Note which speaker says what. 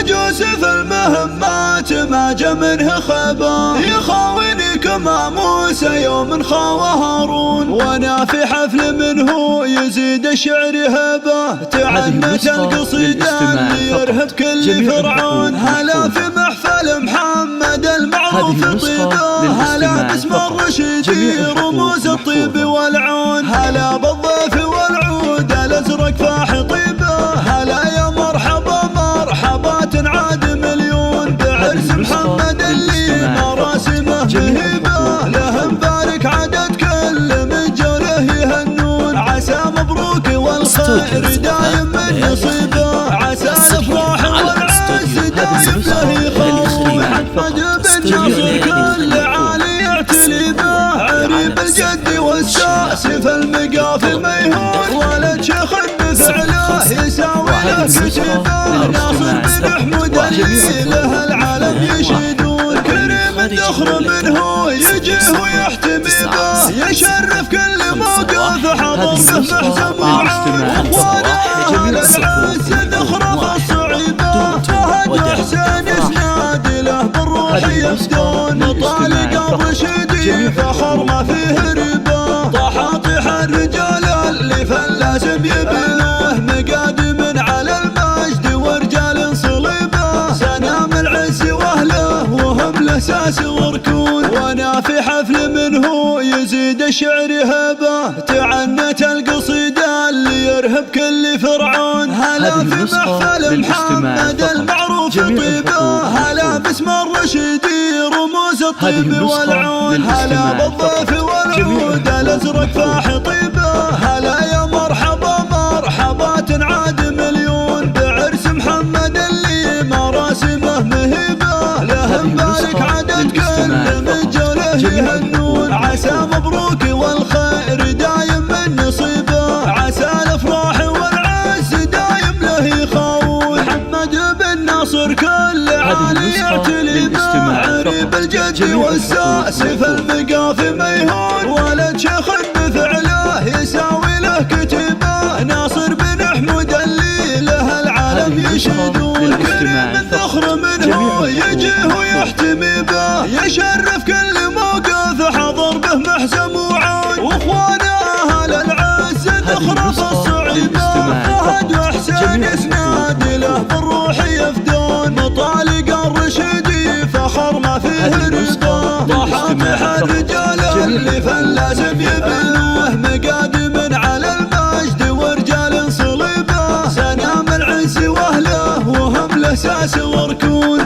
Speaker 1: محمد يوسف المهمات ما جا منه خبا، يخاوني كما موسى يوم خاوى هارون. وانا في حفل منه يزيد الشعر هبه، تعنت القصيدة اللي يرهب كل فرعون. هلا في محفل محمد المعروف طيبه، هلا باسم الرشيد رموز الطيب والعون. هلا بالضيف والعود الازرق فاح طيبه، هلا يا مرحبا مرحبات عاد مليون. بعرس محمد اللي مراسمه مهيبه، له مبارك عدد كل من جوله يهنون. عسى مبروك والخير دايم من نصيبه، عسى الافراح والعز دايم له يخون. محمد بن ناصر كل عالي يعتلي به، عريب الجد والساس في المقافل ميهون. ولد شيخ بفعله يساوي له كتيبه، ناصر بن حمود اللي له العالم يشيدون. كريم ذخر منه يجيه ويحتمي به، يشرف كل موقف حضر به محزم وعون. واخوانا اهل العز ذخره الصعيبه، فهد وحسين يسناد له بالروح يفدون. طالق الرشيدي فخر ما فيه ربا، طحاطح الرجال اللي فلازم يبنوه. مقادم على المجد ورجال صليبه، سنام العز واهله وهم الاساس وركون. وانا في حفل منه يزيد الشعر هبه، تعنت القصيده اللي يرهب كل فرعون. هلا في محفل محمد المعروف طيبه، هلا باسم الرشيدي رموز الطيب والعون. هلا بالضيف والعود الازرق فاح طيبه، هلا يا مرحبا مرحبات عاد مليون. بعرس محمد اللي مراسمه مهيبه، له مبارك عدد كل من جوله يهنون. عسى مبروك والخير دايم من نصيبه، عسى الافراح والعز دايم له يخون. محمد بن ناصر كل عالي يعتلي به، عريب الجد والساس في المقافي ميهون. ولد شيخ بفعله يساوي له كتيبه، ناصر بن حمود اللي له العالم يشهدون. كريم ذخر منه يجيه ويحتمي به، يشرف كل موقف حضر به محزم وعون. واخوانا اهل العز ذخره الصعيبه، فهد وحسين يسناد له بالروح يفدون. مطالق الرشيدي فخر ما فيه ربا، طحاطح الرجال اللي فلازم يبنوه. مقادم على المجد ورجال صليبه، سنام العز واهله وهم الاساس وركون.